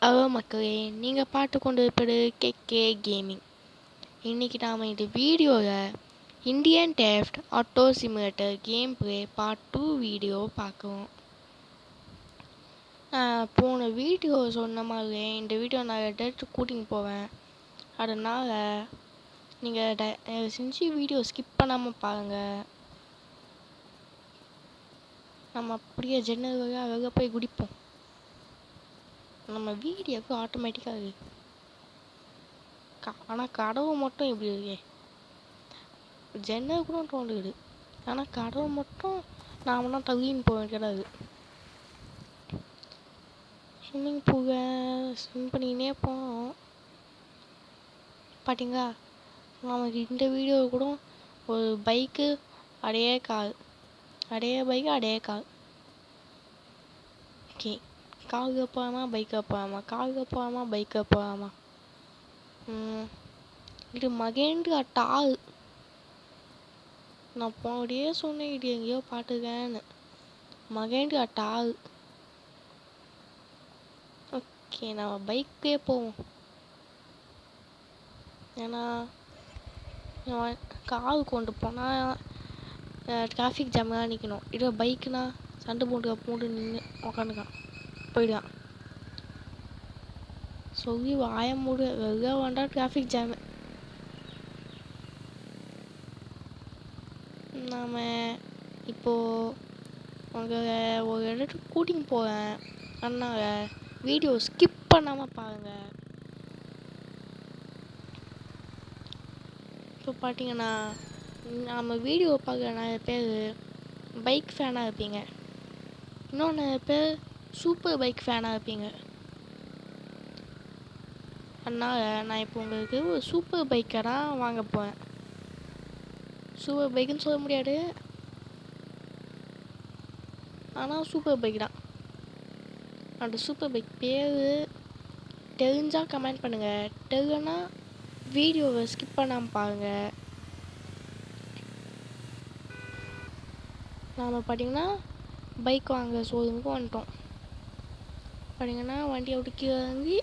Hello மக்களே, நீங்கள் பார்த்து கொண்டு இருப்பது கேகே கேமிங். இன்றைக்கி நாம் இந்த வீடியோவில் Indian deft auto simulator game play part 2 video பார்க்குறோம். போன வீடியோ சொன்ன மாதிரியே இந்த வீடியோ நான் எடுத்து கூட்டின்னு போவேன். அதனால் நீங்கள் செஞ்சு வீடியோ ஸ்கிப் பண்ணாமல் பாருங்கள். நம்ம அப்படியே ஜன்னல் வழியாக வெளில போய் குடிப்போம். நம்ம வீடியோவுக்கு ஆட்டோமேட்டிக்காக இருக்குது. ஆனால் கதவு மட்டும் இப்படி இருக்கே. ஜன்னல் கூட தோண்டுது, ஆனால் கதவு மட்டும் நாம் தான் தள்ளின்னு போக கிடையாது. ஸ்விம்மிங் பூலில் ஸ்விம் பண்ணிக்கினே போனோம். பார்த்தீங்களா, நமக்கு இந்த வீடியோ கூட ஒரு பைக்கு அடையே கார், அடையே பைக்கு அடையே கார். ஓகே, காரில் போகாமா பைக்கில் போகாமா, காரில் போகாமா பைக்கில் போகாமா. இது மகேந்திரா டால். நான் போனடியே சொன்னேன் இது எங்கேயோ பார்த்துக்கேன்னு. மகேந்திரா டால். ஓகே, நம்ம பைக்கே போவோம். ஏன்னா கார் கொண்டு போனால் டிராஃபிக் ஜாம்லாம் நிற்கணும். இதோ பைக்குனா சண்டை போட்டு நின்று உக்காந்துக்கான் போயிடுவான். சொல்லி வாய மூடு, வெளில வேண்டாம் டிராஃபிக் ஜாமு. நாம் இப்போது உங்களை ஒரு இடத்துக்கு கூட்டின்னு போவேன். அதனால் வீடியோ ஸ்கிப் பண்ணாமல் பாருங்கள். இப்போ பார்த்தீங்கன்னா நம்ம வீடியோ பார்க்குற நிறைய பேர் பைக் ஃபேனாக இருப்பீங்க, இன்னும் நிறைய பேர் சூப்பர் பைக் ஃபேனாக இருப்பீங்க. அதனால் நான் இப்போ உங்களுக்கு ஒரு சூப்பர் பைக்கை தான் வாங்க போகிறேன். சூப்பர் பைக்குன்னு சொல்ல முடியாது, ஆனால் சூப்பர் பைக் தான். அந்த சூப்பர் பைக் பேர் தெரிஞ்சால் கமெண்ட் பண்ணுங்கள், தெரியலனா வீடியோவை ஸ்கிப் பண்ணாமல் பாருங்கள். நாம் பார்த்திங்கன்னா பைக் வாங்க ஷோரூமுக்கு வந்துட்டோம். பார்த்திங்கன்னா வண்டியை விட்டு கீழே இறங்கி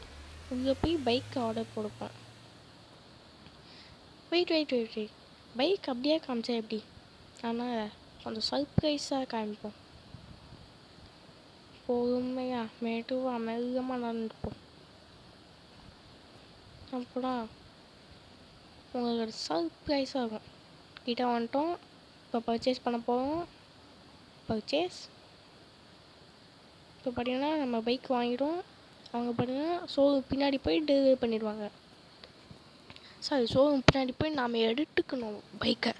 உள்ளே போய் பைக் ஆர்டர் கொடுப்போம். வெயிட் பைக் அப்படியே காமிச்சா எப்படி? ஆனால் கொஞ்சம் சர்ப்ரைஸாக காமிப்போம். பொறுமையாக மெதுவாக மெல்லமாக நடந்துப்போம். அப்போதான் உங்களுக்கு சர்ப்ரைஸாக இருக்கும். கிட்ட வந்துட்டோம், இப்போ பர்ச்சேஸ் பண்ண போகிறோம். பர்ச்சேஸ். இப்போ பார்த்தீங்கன்னா நம்ம பைக் வாங்கிட்டோம். அவங்க பார்த்தீங்கன்னா ஷோரூம் பின்னாடி போய் டெலிவரி பண்ணிடுவாங்க. சாரி, ஷோரூம் பின்னாடி போய் நாம் எடுத்துக்கணும் பைக்கை.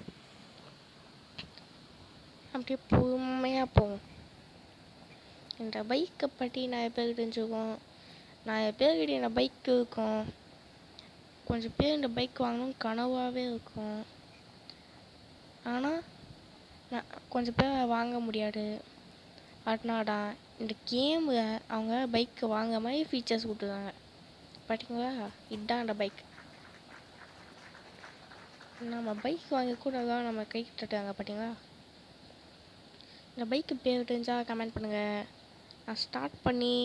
அப்படியே பொறுமையாக போவோம். இந்த பைக்கை பற்றி நிறைய பேர் தெரிஞ்சுக்கும், நிறைய பேர்கிட்ட இந்த பைக் இருக்கும். கொஞ்சம் பேர் இந்த பைக் வாங்கணும் கனவாகவே இருக்கும், ஆனால் கொஞ்சம் பேர் வாங்க முடியாது. அதனால தான் இந்த கேமில் அவங்க பைக்கை வாங்க மாதிரி ஃபீச்சர்ஸ் கொடுத்துருக்காங்க. பார்த்தீங்களா, இதுதான் அந்த பைக். நம்ம பைக் வாங்க கூட தான் நம்ம கை தட்டுறாங்க. பார்த்தீங்களா, இந்த பைக்கு பேர் தெரிஞ்சால் கமெண்ட் பண்ணுங்கள். நான் ஸ்டார்ட் பண்ணி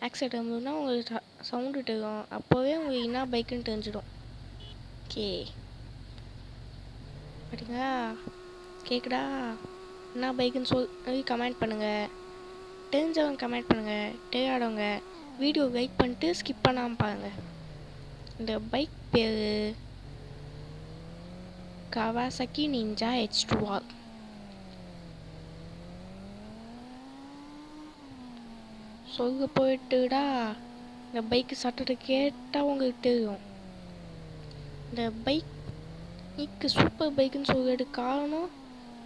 ஆக்சிடென்ட் இருந்ததுன்னா உங்களுக்கு சவுண்டு தெரியும், அப்போவே உங்களுக்கு என்ன பைக்குன்னு தெரிஞ்சிடும். ஓகே, பார்த்தீங்களா, கேட்குதா? என்ன பைக்குன்னு சொல்லி கமெண்ட் பண்ணுங்கள். தெரிஞ்சவங்க கமெண்ட் பண்ணுங்கள், தெரியாதவங்க வீடியோ லைக் பண்ணிட்டு ஸ்கிப் பண்ணாமல் பாருங்கள். இந்த பைக் பேர் கவாசாக்கி நிஞ்சா H2R. சொல்ல போயிட்டுடா, இந்த பைக்கு சட்டத்தை கேட்டால் உங்களுக்கு தெரியும். இந்த பைக்கு சூப்பர் பைக்குன்னு சொல்லிட்டு காரணம்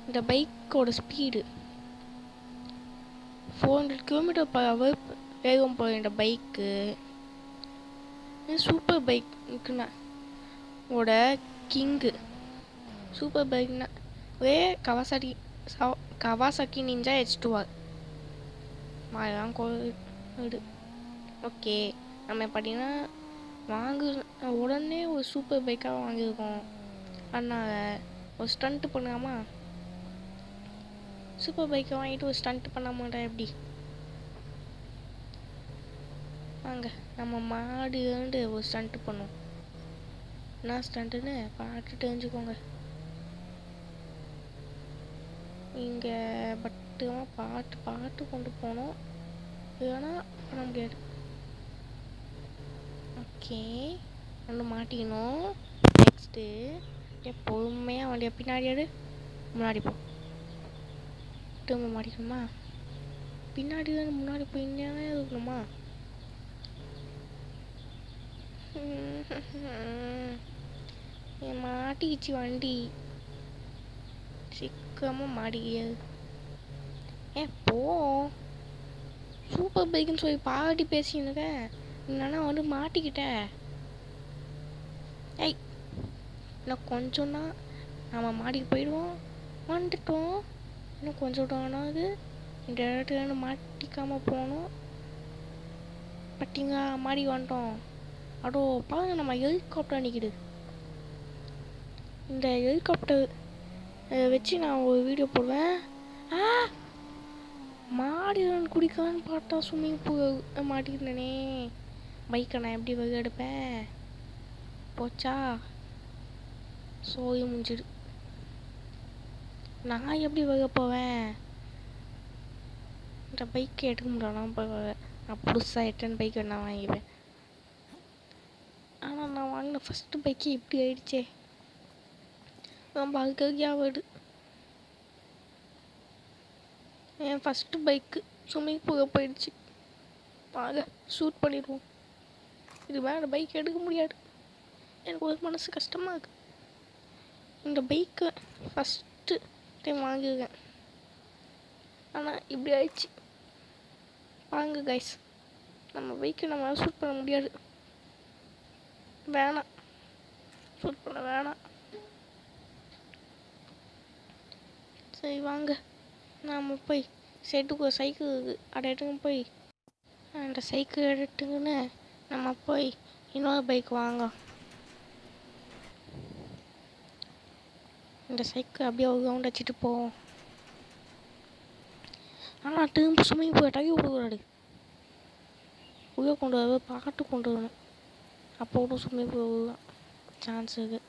இந்த பைக்கோட ஸ்பீடு 400 km/h வேகம் போகிற இந்த பைக்கு. சூப்பர் பைக்குன்னா ஓட கிங்கு. சூப்பர் பைக்னா ஒரே கவாசாக்கி நிஞ்சா H2R மாதிரிலாம் கோடு. ஓகே, நம்ம பார்த்தீங்கன்னா உடனே ஒரு சூப்பர் பைக்காக வாங்கியிருக்கோம். அதனால் ஒரு ஸ்டண்ட்டு பண்ணாமா, சூப்பர் பைக்கை வாங்கிட்டு ஒரு ஸ்டண்ட் பண்ண மாட்டேன் எப்படி? வாங்க நம்ம மாடு வந்து ஒரு ஸ்டண்ட்டு பண்ணுவோம். என்ன ஸ்டண்ட்டுன்னு பார்த்து தெரிஞ்சுக்கோங்க. இங்கே பட்டுமாக பார்த்து கொண்டு போகணும், இல்லைன்னா பண்ண முடியாது. ஓகே, ஒன்று மாட்டிக்கணும். நெக்ஸ்ட்டு பொறுமையாக வண்டியை பின்னாடி எடு, முன்னாடி போ. திரும்ப மாட்டிக்கணுமா? பின்னாடி தான் முன்னாடி போயின்னே இருக்கணுமா? மாட்டிக்கிச்சு வண்டி, சீக்கிரமாக மாட்டிக்கியாது. போ, சூப்பர் பைக்குன்னு சொல்லி பாட்டி பேசினுக்க, இல்லைன்னா வந்து மாட்டிக்கிட்டேன். இன்னும் கொஞ்சம் தான் நம்ம மாடிக்கு போயிடுவோம். வந்துட்டோம், இன்னும் கொஞ்சம் தானாவது இந்த இடத்துல மாட்டிக்காமல் போகணும். பட்டிங்க மாடி வந்துட்டோம். அடோ பாருங்க, நம்ம ஹெலிகாப்டர் நிற்கிது. இந்த ஹெலிகாப்டர் வச்சு நான் ஒரு வீடியோ போடுவேன். மாடி குடிக்கலான்னு பார்த்தா ஸ்விம்மிங் பூல் மாட்டிக்கிட்டேனே. பைக்கை நான் எப்படி வகை எடுப்பேன்? போச்சா, சோழி முடிஞ்சிடு. நான் எப்படி வகை போவேன்? இந்த பைக்கை எடுக்க முடியலாம். நான் புதுசாக எட்டன் பைக் நான் வாங்கிப்பேன். ஆனால் நான் வாங்கின ஃபஸ்ட்டு பைக்கே இப்படி ஆயிடுச்சே, ரொம்ப அழுக்கையாக வருது. என் ஃபஸ்ட்டு பைக்கு ஸ்விம்மிங் பூலை போயிடுச்சு. வாங்க ஷூட் பண்ணிடுவோம். இது வேறு பைக் எடுக்க முடியாது. எனக்கு ஒரு மனசு கஷ்டமாக இருக்குது. இந்த பைக்கை ஃபஸ்ட்டு டைம் வாங்கியிருக்கேன், ஆனால் இப்படி ஆயிடுச்சு. வாங்க கைஸ், நம்ம பைக்கை நம்ம ஷூட் பண்ண முடியாது. வேணாம், ஷூட் பண்ண வேணாம். சரி வாங்க, நாம் போய் செட்டுக்கு ஒரு சைக்கிள் அதை எடுத்துன்னு போய் அந்த சைக்கிள் எடுத்துக்கின்னு நம்ம போய் இன்னொரு பைக் வாங்க. இந்த சைக்கிள் அப்படியே ஒரு ரவுண்ட் வச்சுட்டு போவோம். ஆனால் திரும்ப ஸ்விம்மிங் பூல் டகி விடக்கூடாது. உள்ளே கொண்டு வர பாட்டு கொண்டு வரணும். அப்போ கூட ஸ்விம்மிங் பூல் சான்ஸ் இருக்குது.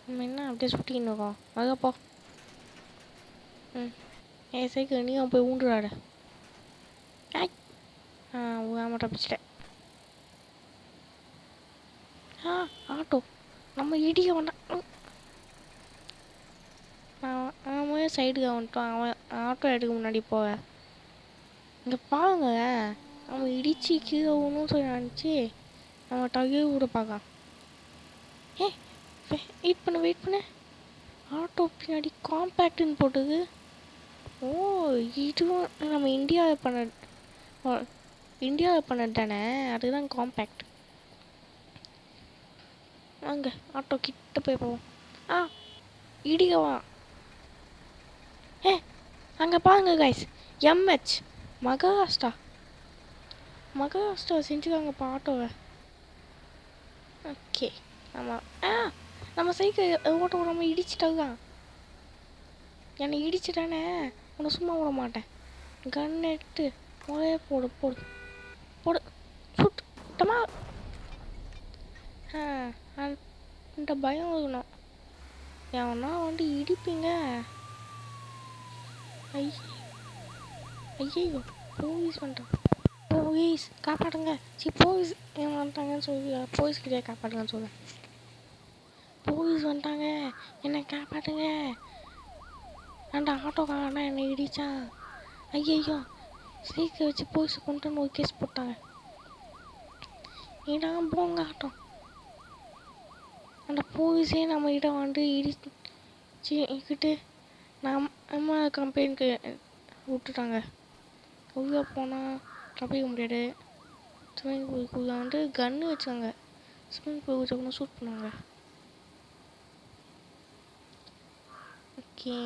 நம்ம என்ன அப்படியே சுட்டின்னு இருக்கோம்? அதுப்போ என் சைக்கிள் நீ போய் ஊண்டுடாட. ஊடாம தப்பிச்சிட்டேன். ஆட்டோ நம்ம இடிக்க வேண்டாம். அவன் சைடுக்கு வந்துட்டான். அவன் ஆட்டோ எடுக்க முன்னாடி போவேன். இங்கே பாருங்க, அவன் இடிச்சு கீழே ஒன்றும் சொல்லி நினச்சி நம்ம டகி விட பார்க்கான். வெயிட் பண்ணு. ஆட்டோ பின்னாடி காம்பேக்டுன்னு போட்டது. ஓ, இதுவும் நம்ம இந்தியாவில் பண்ணது தானே, அதுதான் காம்பேக்ட். வாங்க ஆட்டோ கிட்ட போய் போவோம். இடிக்கவா? அங்கே பாருங்க கைஸ், எம்ஹெச் மகாராஷ்டிரா செஞ்சுக்காங்கப்பா ஆட்டோவை. ஓகே, நம்ம சைக்கிள் ஓட்ட விடாம இடிச்சிட்டாங்க. என்னை இடிச்சிட்டானே, உன்னை சும்மா விட மாட்டேன். கன் எடுத்து ஒரே போடு சுட்டமா. அந்த பயம் இருக்கணும். எவனா வந்து இடிப்பீங்க. ஐயோ, போலீஸ் வந்துட்டான். போலீஸ் காப்பாடுங்க. போலீஸ் ஏன் வந்துட்டாங்கன்னு சொல்லி போலீஸ் கிட்டே காப்பாடுங்கன்னு சொல்லுவேன். போலீஸ் வந்துட்டாங்க, என்னை காப்பாட்டுங்க. அந்த ஆட்டோக்காரனா என்னை இடிச்சான். ஐயோ, சைக்கிள் வச்சு போலீஸை கொண்டு வந்து ஒரு கேஸ் போட்டாங்க. இடம் போங்க ஆட்டோ. அந்த போலீஸே நம்ம இடம் வந்து இடிச்சுக்கிட்டு நம்ம கம்பெனிக்கு விட்டுட்டாங்க. உள்ளே போனால் தப்பிக்க முடியாது. ஸ்விம்மிங் பூலுக்குள்ளே வந்து கன்று வச்சாங்க. ஸ்விம்மிங் பூல் வச்சவங்க ஷூட் பண்ணுவாங்க. ஓகே,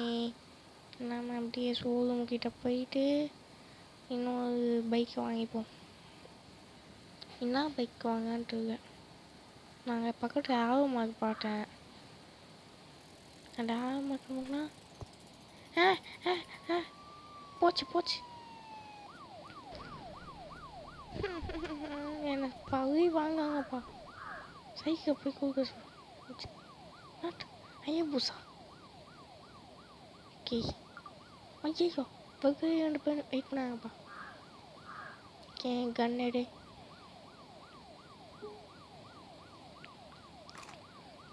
நம்ம அப்படியே ஷோரூம் கிட்ட போயிட்டு இன்னொரு பைக் வாங்கிப்போம். என்ன பைக் வாங்கன்ட்டு நாங்கள் பக்கத்தில் ஆர்வ மார்க் பார்த்தேன். அந்த ஆர்வ மார்க்னா போச்சு. என்ன பகுதி வாங்காங்கப்பா. சைக்கிள் போய் கொடுக்க சொல்லுங்க. ஐயா பூசா. ஓகே. ஐயோ பகு 2 பேர் வெயிட் பண்ணாங்கப்பா. ஓகே கன் எடு.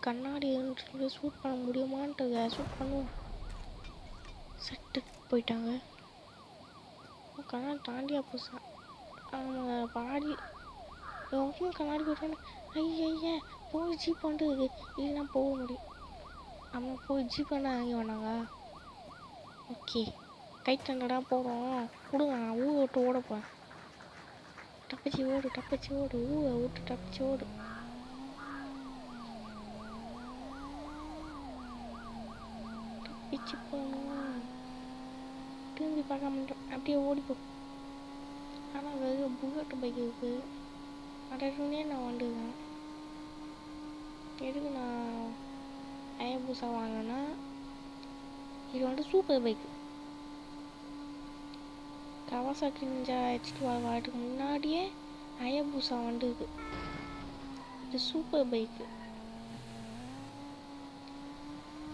கண்ணாடி ஷூட் பண்ண முடியுமான்ட்டு ஷூட் பண்ணுவோம். செட்டு போயிட்டாங்க. கண்ணாடி தாண்டியா பூசா. அவங்க பாடி எவ்வளோ கண்ணாடி போயிட்டாங்க. ஐயா போய் ஜீப் வந்துருக்கு. இல்லைன்னா போக முடியும். நம்ம போய் ஜீப் பண்ண வாங்கி வேணாங்க. ஓகே கைட் தண்டடா போகிறோம். கொடுங்க நான் ஊரை விட்டு ஓடப்பேன். டப்பிச்சு ஓடு ஊரை விட்டு டப்பிச்சு ஓடு. டப்பிச்சு போகணும். திரும்பி பார்க்க மாட்டோம். அப்படியே ஓடிப்போ. ஆனால் வெறும் புல்லட் பைக் இருக்குது. அடனே நான் வந்துடுவேன். எதுக்கு நான் அயபூசா வாங்கினேன்னா இது வந்து super bike. Kawasaki ninja HD வரதுக்கு முன்னாடியே அயபூசா வந்துருக்கு. இது சூப்பர் பைக்கு.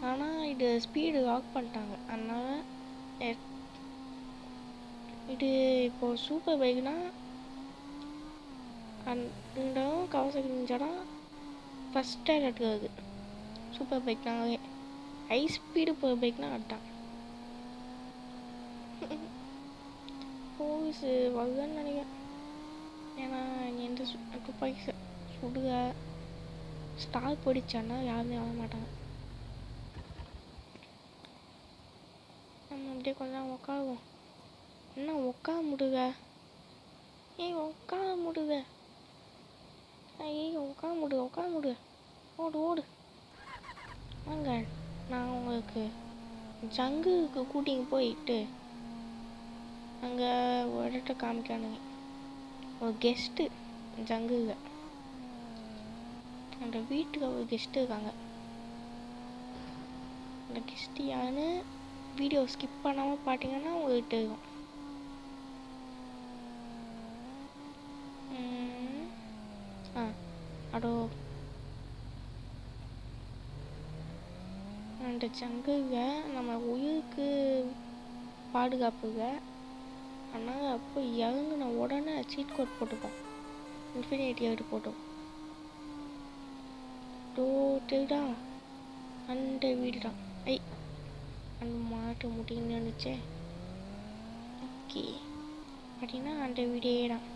ஆனால் இது ஸ்பீடு லாக் பண்ணிட்டாங்க. அதனால் இது இப்போது சூப்பர் பைக்னா அந்த கவாசாக்கி நிஞ்சாடா ஃபஸ்ட்டாக எடுக்கிறது. சூப்பர் பைக்னாவே ஹை ஸ்பீடு போகிற பைக்னா அதுதான். போலீஸ் வருதுன்னு நினைக்கிறேன். ஏன்னா எந்த துப்பாக்கி சுடுக ஸ்டார் போயிடுச்சான்னா யாருமே வர மாட்டாங்க. நம்ம அப்படியே கொஞ்சம் உட்காருவோம். என்ன உட்கார முடுக. உட்கார முடுக. உட்கார முடுக. ஓடு வாங்க. நான் உங்களுக்கு ஜங்குக்கு கூட்டிங்க போயிட்டு அங்கே ஒரு இடத்த காமிக்கானுங்க. ஒரு கெஸ்ட்டு ஜங்குங்க. அந்த வீட்டுக்கு ஒரு கெஸ்ட்டு இருக்காங்க. அந்த கெஸ்ட்டு யாருன்னு வீடியோ ஸ்கிப் பண்ணாமல் பார்த்தீங்கன்னா உங்கள்கிட்ட இருக்கும். அடோ அந்த ஜங்குங்க நம்ம உயிருக்கு பாதுகாப்புங்க. ஆனால் அப்போ இறங்குன உடனே சீட் கோட் போட்டுப்போம். இன்ஃபினிட்டி எடுத்து போட்டோம். தெரியுதா அந்த வீடு தான். அந்த மாட்டு முட்டின்னு இருந்துச்சே. ஓகே பார்த்தீங்கன்னா அந்த வீடே தான்.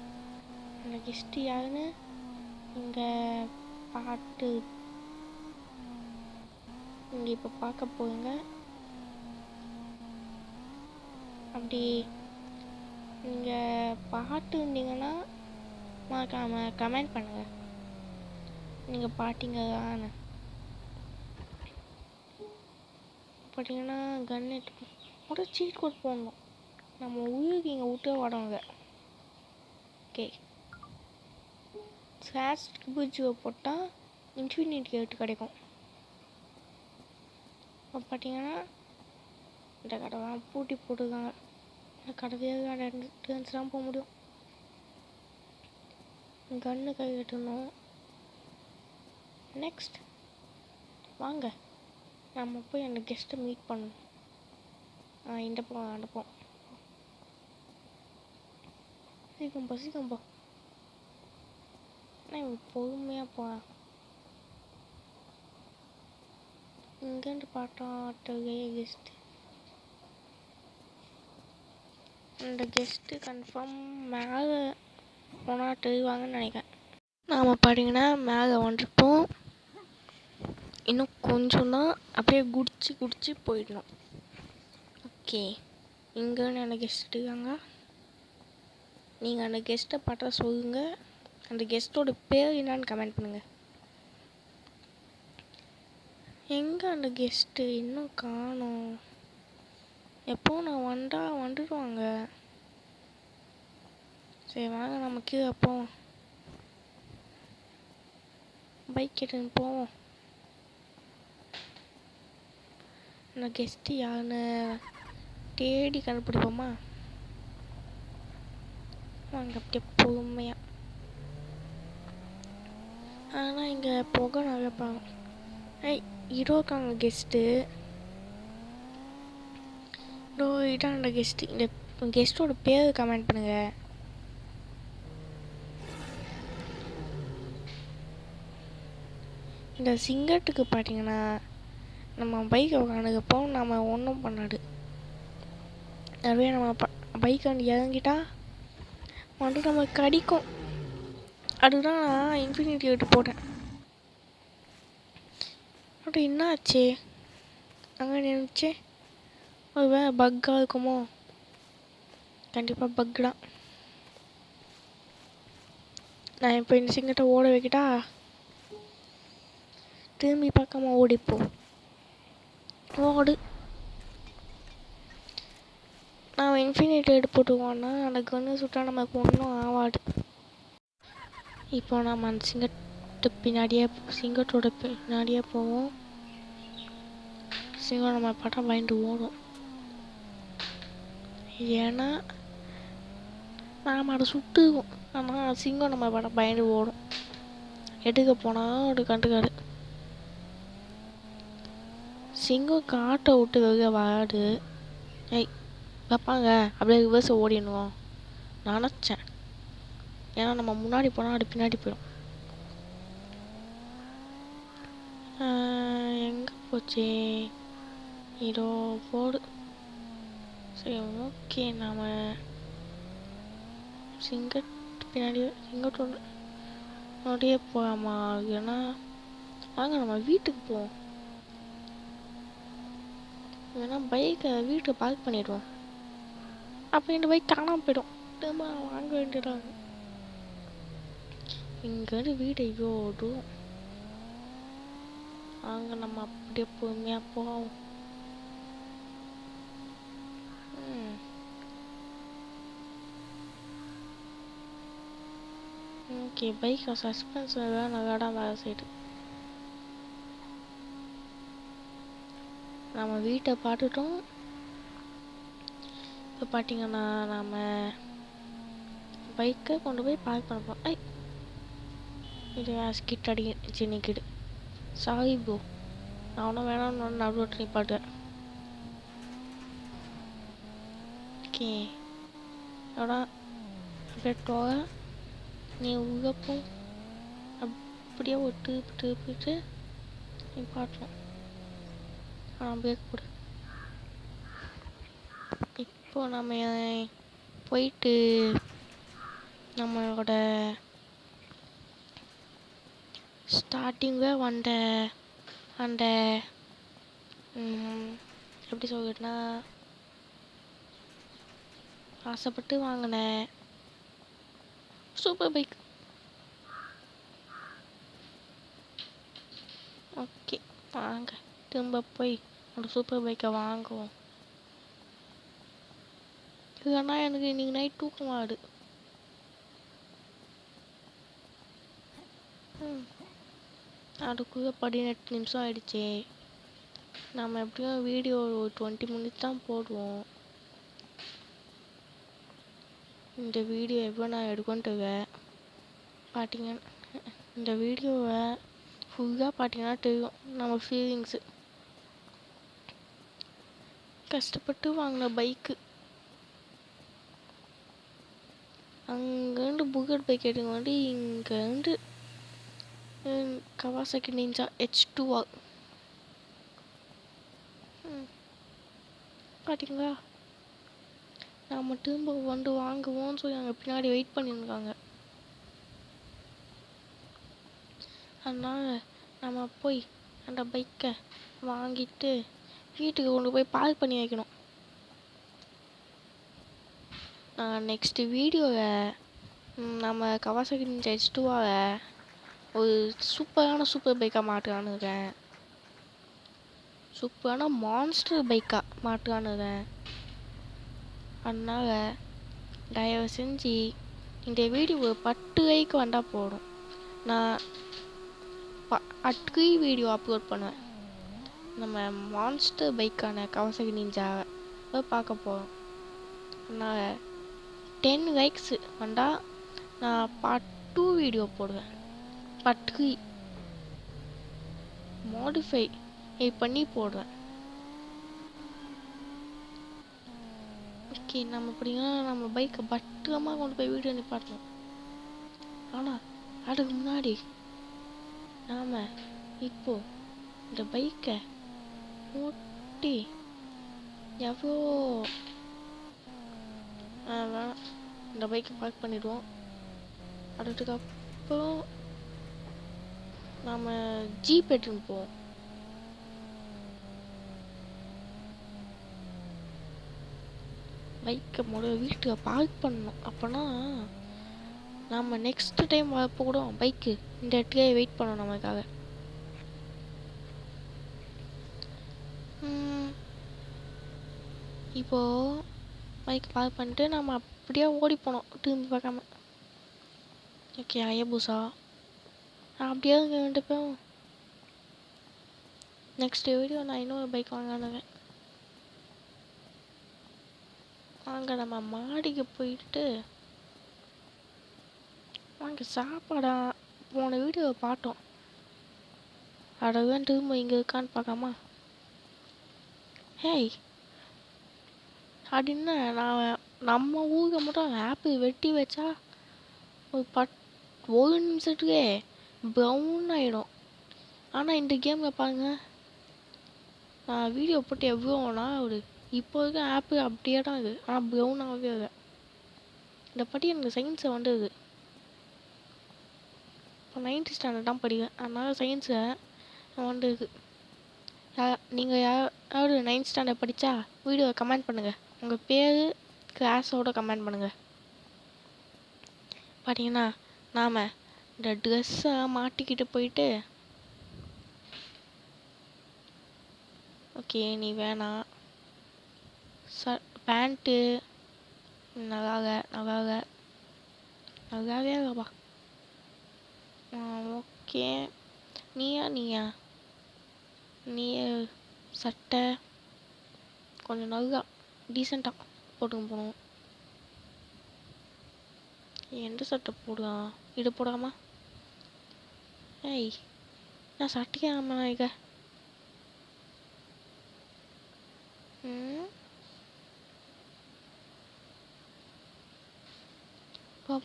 அந்த கெஸ்ட்டு யாருன்னு இங்கே பாட்டு இங்கே இப்போ பார்க்க போகுங்க. அப்படி நீங்கள் பாட்டு இருந்தீங்கன்னா மறக்காமல் கமெண்ட் பண்ணுங்கள். நீங்கள் பாட்டிங்கன்னு பார்த்தீங்கன்னா கன் எடுத்து கூட சீட் கோட் போடணும். நம்ம உயிருக்கு இங்கே விட்டே வாடவங்க. ஓகே ஸ்லாஷ் ட்ரிபிள் போட்டால் இன்ஃபினிட்டி எடுத்து கிடைக்கும். இப்போ பார்த்தீங்கன்னா இந்த கடைலாம் பூட்டி போட்டுருக்காங்க. இந்த கடையாக கடை இருந்துச்சுலாம் போக முடியும். கன்று கை கட்டணும். நெக்ஸ்ட் வாங்க நம்ம போய் அந்த கெஸ்ட்டை மீட் பண்ணணும். இந்த பக்கம் அனுப்போம். சீக்கிரம் நான் பொறுமையாக போகிறேன். இங்கேருந்து பார்த்தா கெஸ்ட்டு. அந்த கெஸ்ட்டு கன்ஃபார்ம் மேலே போனால் தெரிவாங்கன்னு நினைக்கிறேன். நாம் பார்த்தீங்கன்னா மேலே வந்துட்டோம். இன்னும் கொஞ்சம் தான் அப்படியே குடிச்சு போயிடணும். ஓகே இங்கேன்னு அந்த கெஸ்ட் இருக்காங்க. நீங்கள் அந்த கெஸ்ட்டை பார்த்தா சொல்லுங்கள். அந்த கெஸ்ட்டோட பேர் என்னான்னு கமெண்ட் பண்ணுங்கள். எங்கே அந்த கெஸ்ட்டு இன்னும் காணோம். எப்போ நான் வந்துடுவாங்க. சரி வாங்க நம்ம கீழே போவோம். பைக் எடுத்துன்னு போவோம். அந்த கெஸ்ட்டு யாருன்னு தேடி கண்டுபிடிப்போமா? வாங்க அப்படியே பொறுமையாக ஆனால் இங்கே புகை நிறைய பார்க்கும். இதோ இருக்காங்க கெஸ்ட்டு. இதோ இதாண்ட கெஸ்ட்டு. இந்த கெஸ்ட்டோட பேர் கமெண்ட் பண்ணுங்கள். இந்த சிங்கத்துக்கு பார்த்தீங்கன்னா நம்ம பைக்கை உட்காந்துக்கப்போ நம்ம ஒன்றும் பண்ணாது. அதுவே நம்ம பைக்கை வந்து இறங்கிட்டா வந்துட்டு நம்ம கடிக்கும். அதுதான் நான் இன்ஃபினிட்டி எடுத்து போட்டேன். அப்படி என்ன ஆச்சு அங்கே நினச்சே ஒரு வேலை பக்காக இருக்குமோ? கண்டிப்பாக பக் தான். நான் இப்போ இந்த சிங்கத்தை ஓட வைக்கிட்டா திரும்பி பார்க்காம ஓடிப்போ. ஓடு. நான் இன்ஃபினிட்டி எடுத்து போட்டுக்குவோன்னா அந்த கன்று சுட்டால் நமக்கு ஒன்றும் ஆகாது. இப்போ நம்ம அந்த சிங்கத்தோட பின்னாடியே போவோம். சிங்கம் நம்ம பார்த்தா பயந்து ஓடும். ஏன்னா நாம் அதை சுட்டுவோம். ஆனால் சிங்கம் நம்ம பார்த்தா பயந்து ஓடும். எடுக்க போனால் அது கண்டுக்காது. சிங்கம் காட்டை விட்டு வெளியே வராது. பார்ப்பாங்க அப்படியே ரிவர்ஸ் ஓடிடணும் நினச்சேன். ஏன்னா நம்ம முன்னாடி போனால் அது பின்னாடி போயிடும். எங்கே போச்சு? இதோ போடு. சரி ஓகே, நாம் சிங்கத்தோட அப்படியே போகாமா? ஏன்னா வாங்க நம்ம வீட்டுக்கு போவோம். ஏன்னா பைக்கை வீட்டை பார்க் பண்ணிடுவோம். அப்போ இந்த பைக் காணாமல் போயிடும். திரும்ப வாங்க வேண்டியதாங்க. இங்கேருந்து வீடு ஐயோ தூரம். அங்கே நம்ம அப்படியே பொறுமையாக போவோம். ஓகே, பைக்கை சஸ்பென்ஸ் வேணும் வேடாம் வேறு சைடு. நம்ம வீட்டை பார்த்துட்டோம். இப்போ பார்த்தீங்கன்னா நாம் பைக்கை கொண்டு போய் பார்க் பண்ணப்போம். இது ஸ்கிட் அடிச்சு நிற்கிது. சாரி ப்ரோ, நான் ஒன்றும் வேணாம்னு நடுவோட்டு நிப்பாட்டேன். ஓகே எவ்வளோ பெட்டோக நீ உகப்போ அப்படியே ஒரு திருப்பிட்டு நிப்பாட்டணும். ஆனால் பிரேக் போடு. இப்போ நம்ம போயிட்டு நம்மளோட ஸ்டார்டிங்கில் வந்த அந்த எப்படி சொல்கிறதுனா ஆசைப்பட்டு வாங்கினேன் சூப்பர் பைக். ஓகே வாங்க திரும்ப போய் ஒரு சூப்பர் பைக்கை வாங்குவோம். இல்லைன்னா எனக்கு இன்னைக்கு நைட் தூக்கம் ஆடு. அதுக்குள்ளே 18 நிமிஷம் ஆயிடுச்சு. நம்ம எப்படியும் வீடியோ ஒரு 20 மினிட்ஸ் தான் போடுவோம். இந்த வீடியோ எப்போ நான் எடுக்கணுன்ட்டு பார்த்தீங்கன்னா இந்த வீடியோவை ஃபுல்லாக பார்த்தீங்கன்னா தெரியும் நம்ம ஃபீலிங்ஸு. கஷ்டப்பட்டு வாங்கின பைக்கு அங்கேருந்து புல்லட் பைக் எடுக்க வேண்டி இங்கேருந்து கவாசாக்கி நிஞ்சா H2R. பார்த்தீங்களா, நாம் திரும்ப வந்து வாங்குவோம்னு சொல்லி அங்கே பின்னாடி வெயிட் பண்ணியிருக்காங்க. அதனால் நம்ம போய் அந்த பைக்கை வாங்கிட்டு வீட்டுக்கு கொண்டு போய் பார்க் பண்ணி வைக்கணும். நெக்ஸ்ட்டு வீடியோவில் நம்ம கவாசாக்கி நிஞ்சா H2R ஒரு சூப்பர் பைக்காக மாட்டுறானுங்க. சூப்பரான மான்ஸ்டர் பைக்காக மாட்டுறானுங்க. அதனால் தயவு செஞ்சு இந்த வீடியோ 10 லைக் வந்தால் போதும். நான் 10 வீடியோ அப்லோட் பண்ணுவேன். நம்ம மான்ஸ்டர் பைக்கான கவாசாக்கி நிஞ்சாவை பார்க்க போகிறோம். அதனால் 10 லைக்ஸ் வந்தால் நான் பார்ட் 2 வீடியோ போடுவேன். 10 மாடிஃபை பண்ணி போடுறேன். ஓகே, நம்ம எப்படின்னா நம்ம பைக்கை பத்திரமாக கொண்டு போய் வீடு நிப்பாட்டணும். ஆனால் அதுக்கு முன்னாடி நாம் இப்போ இந்த பைக்கை ஓட்டி எவ்வளோ வேணாம், இந்த பைக்கை பார்க் பண்ணிடுவோம். அதுக்கப்புறம் நாம் ஜீப் எடுத்துன்னு போவோம். பைக்கை முதல்ல வீட்டுக்கு பார்க் பண்ணணும். அப்போனா நம்ம நெக்ஸ்ட் டைம் வரப்போ கூட பைக்கு இந்த இடத்துக்கே வெயிட் பண்ணணும் நமக்காக. இப்போது பைக் பார்க் பண்ணிட்டு நம்ம அப்படியே ஓடி போனோம் திரும்பி பார்க்காம. ஓகே, அயபூசா அப்படியே ரெண்டு பேரும் நெக்ஸ்ட் வீடியோ நான் இன்னொரு பைக் வாங்கினேன். அங்கே நம்ம மாடிக்கு போயிட்டு அங்கே சாப்பாடா போன வீடியோவை பார்த்தோம். அதான் திரும்ப இங்கே இருக்கான்னு பார்க்காமா. ஹேய், அப்படின்னா நான் நம்ம ஊருக்கு மட்டும் ஆப்பிள் வெட்டி வச்சா ஒரு நிமிஷத்துக்கே ப்ரௌன் ஆகிடும். ஆனால் இந்த கேமில் பாருங்க, நான் வீடியோ போட்டு எவ்வளோனா ஒரு இப்போ இருக்க ஆப்பிள் அப்படியே தான் இருக்குது. ஆனால் ப்ரௌன் ஆகவே இல்லை. இந்த படி எனக்கு சயின்ஸை வந்தது. இப்போ 9th ஸ்டாண்டர்ட் தான் படிக்கிறேன். அதனால் சயின்ஸை வந்திருக்கு. நீங்கள் யாராவது 9th ஸ்டாண்டர்ட் படித்தா வீடியோவை கமெண்ட் பண்ணுங்கள். உங்கள் பேர் கிளாஸோட கமெண்ட் பண்ணுங்கள். பார்த்தீங்கன்னா நாம் இந்த ட்ரெஸ்ஸை மாட்டிக்கிட்டு போயிட்டு, ஓகே நீ வேணாம் பேண்ட்டு நல்லாவே இல்லைப்பா. ஓகே, நீயா நீ சட்டை கொஞ்சம் நல்லா டீசெண்டாக போட்டுன்னு போகணும். எந்த சட்டை போடலாம்? இது போடாமா? ஏய், நான் சட்டையே ஆமாம் இங்க.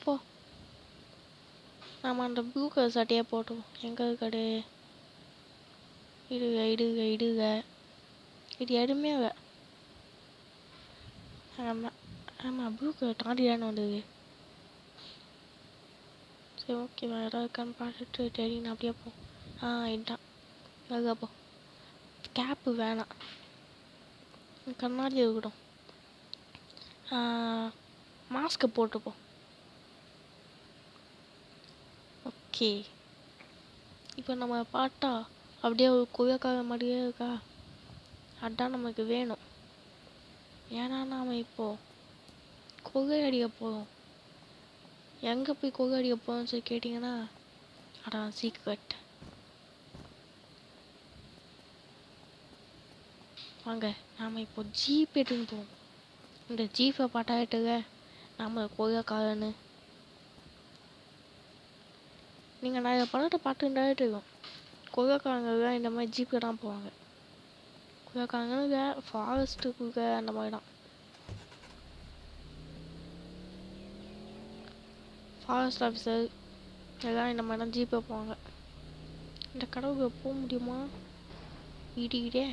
போ நம்ம அந்த ப்ளூ கலர் சட்டையாக போட்டோம். எங்கே கடை இடுக இது எதுவுமே இல்லை. ஆமாம் ப்ளூ கலர் தாண்டி தானே வந்தது. சரி ஓகே, வேறு ஏதாவது இருக்கான்னு பார்த்துட்டு தெரியும் அப்படியே போ. இதுதான் அழகா போ. கேப்பு வேணாம், கண்ணாடி இருக்கட்டும். மாஸ்க்கு போட்டுப்போம். ஓகே, இப்போ நம்ம பார்த்தா அப்படியே ஒரு கொய்யாக்கார மாதிரியே இருக்கா. அதுதான் நமக்கு வேணும். ஏன்னா நாம் இப்போது கொகை அடிக்க போகிறோம். எங்கே போய் கொகை அடிக்க போகிறோம்னு சொல்லி கேட்டிங்கன்னா, அதான் சீக்ரெட். வாங்க நாம் இப்போ ஜீப் எடுத்துன்னு போவோம். இந்த ஜீப்பை பாட்டாட்டுங்க நம்ம கொய்யாக்காரன்னு. நீங்கள் நிறைய படத்தை பார்த்துட்டாலே தெரியும், கொய்யாக்காரங்க தான் இந்த மாதிரி ஜீப்பில் தான் போவாங்க. கொய்யாக்காரங்க ஃபாரஸ்ட்டுக்குள்ள அந்த மாதிரி தான். ஃபாரஸ்ட் ஆஃபீஸர் எல்லாம் இந்த மாதிரி தான் ஜீப்பில் போவாங்க. இந்த கடவுளை போக முடியுமா? இடிக்கிட்டே.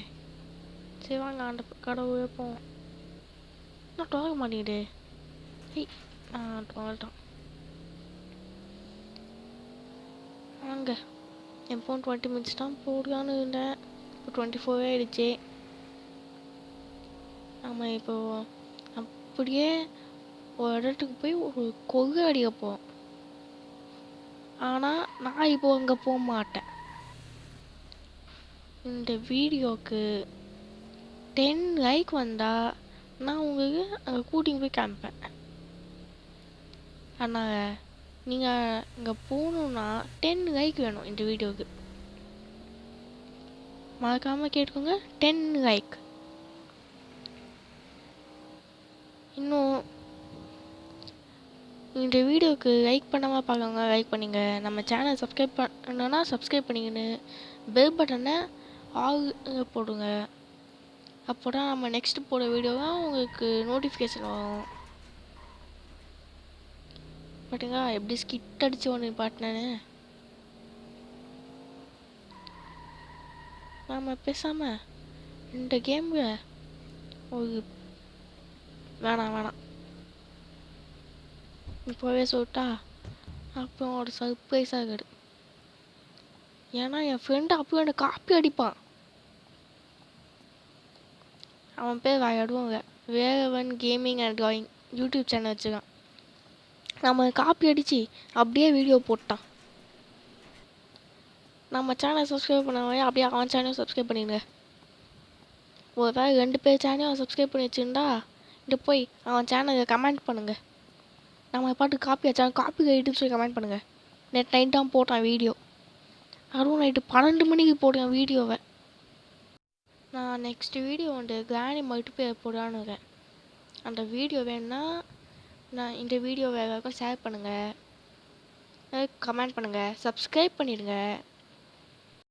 சரி வாங்க அந்த கடவுளே போவோம். இன்னும் டோக மாட்டேங்குது. டோல்ட்டான். வாங்க, என் ஃபோன் 20 மினிட்ஸ் தான் போடுறான்னு இருந்தேன். இப்போ 24 ஆகிடுச்சு. நம்ம இப்போ அப்படியே ஒரு இடத்துக்கு போய் ஒரு கொகை அடிக்க போவோம். ஆனால் நான் இப்போ அங்கே போக மாட்டேன். இந்த வீடியோவுக்கு 10 லைக் வந்தால் நான் உங்களுக்கு அங்கே கூட்டின்னு போய் காமிப்பேன். அதனால் நீங்கள் இங்கே போகணுன்னா 10 லைக் வேணும் இந்த வீடியோவுக்கு. மறக்காமல் கேட்டுக்கோங்க, 10 லைக். இன்னும் இந்த வீடியோவுக்கு லைக் பண்ணாமல் பார்க்கவங்க லைக் பண்ணிங்க. நம்ம சேனல் சப்ஸ்கிரைப் பண்ணணுன்னா சப்ஸ்கிரைப் பண்ணிக்கின்னு பெல் பட்டனை ஆல் போடுங்க. அப்போ தான் நம்ம நெக்ஸ்ட்டு போட வீடியோவாக உங்களுக்கு நோட்டிஃபிகேஷன் வரும். பார்த்தீங்களா எப்படி ஸ்கிட் அடித்து ஒன்று பாட்டினேன்னு. நாம் பேசாமல் இந்த கேமில் ஒரு வேணாம் இப்போவே சொல்லிட்டா அப்போ ஒரு சர்ப்ரைஸாக இருக்குது. ஏன்னா என் ஃப்ரெண்டு அப்போ எனக்கு காப்பி அடிப்பான். அவன் பேர் வாயாடுவாங்க. Velavan gaming and drawing YouTube channel வச்சுருக்கான். நம்ம காப்பி அடித்து அப்படியே வீடியோ போட்டான். நம்ம சேனல் சப்ஸ்கிரைப் பண்ணவே அப்படியே அவன் சேனல் சப்ஸ்கிரைப் பண்ணிடுங்க. ஒரு வேறு 2 பேர் சேனலும் சப்ஸ்கிரைப் பண்ணி வச்சுருந்தா இங்கே போய் அவன் சேனலுக்கு கமெண்ட் பண்ணுங்கள். நம்ம பாட்டு காப்பி வச்சாலும் காப்பி ரைட்டுன்னு சொல்லி கமெண்ட் பண்ணுங்கள். நைட் தான் போட்டான் வீடியோ. அதுவும் நைட்டு 12 மணிக்கு போட்டேன் வீடியோவை. நான் நெக்ஸ்ட் வீடியோ வந்து கிராணி மல்டிப்ளேயர் போடான்னு இருக்கேன். அந்த வீடியோ வேணுன்னா நான் இந்த வீடியோவை எல்லாருக்கும் ஷேர் பண்ணுங்கள், கமெண்ட் பண்ணுங்கள், சப்ஸ்கிரைப் பண்ணிடுங்க.